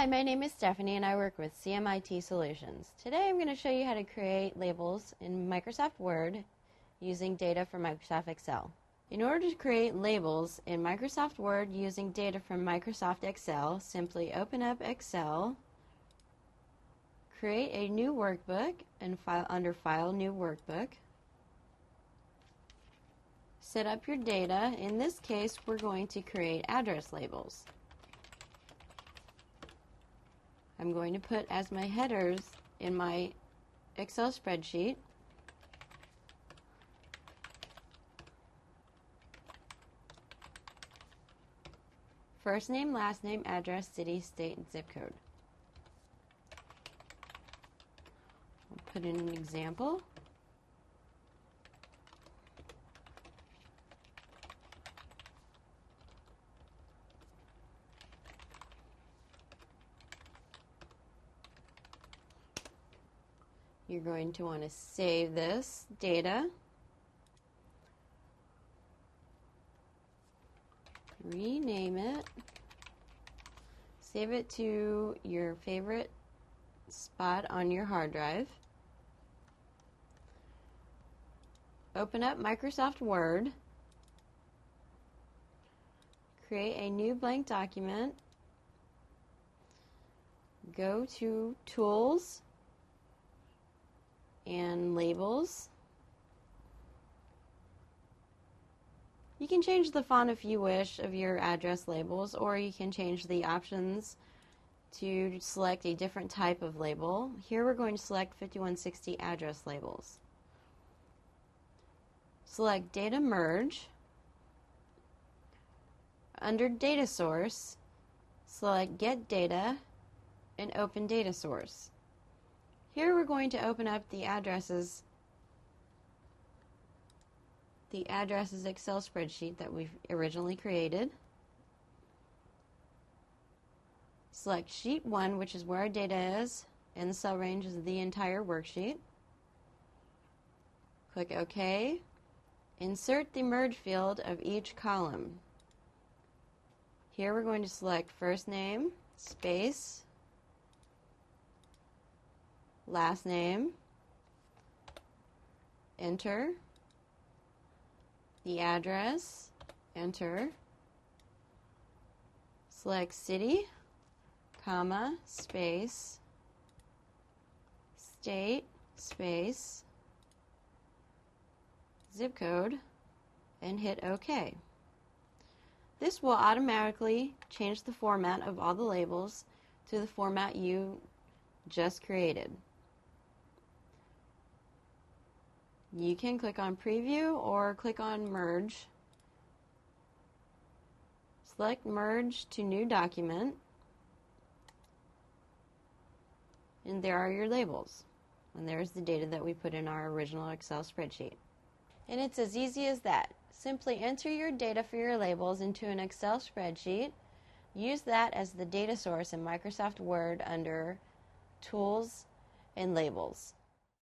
Hi, my name is Stephanie and I work with CMIT Solutions. Today I'm going to show you how to create labels in Microsoft Word using data from Microsoft Excel. In order to create labels in Microsoft Word using data from Microsoft Excel, simply open up Excel, create a new workbook, and under File, New Workbook. Set up your data. In this case, we're going to create address labels. I'm going to put as my headers in my Excel spreadsheet first name, last name, address, city, state, and zip code. I'll put in an example. You're going to want to save this data, rename it, save it to your favorite spot on your hard drive, open up Microsoft Word, create a new blank document, go to Tools and Labels. You can change the font if you wish of your address labels, or you can change the options to select a different type of label. Here we're going to select 5160 address labels. Select Data Merge. Under Data Source, select Get Data and Open Data Source. Here we're going to open up the addresses Excel spreadsheet that we've originally created. Select Sheet 1, which is where our data is, and the cell range is the entire worksheet. Click OK. Insert the merge field of each column. Here we're going to select first name, space, last name, enter, the address, enter, select city, comma, space, state, space, zip code, and hit OK. This will automatically change the format of all the labels to the format you just created. You can click on Preview or click on Merge. Select Merge to New Document, and there are your labels. And there's the data that we put in our original Excel spreadsheet. And it's as easy as that. Simply enter your data for your labels into an Excel spreadsheet. Use that as the data source in Microsoft Word under Tools and Labels.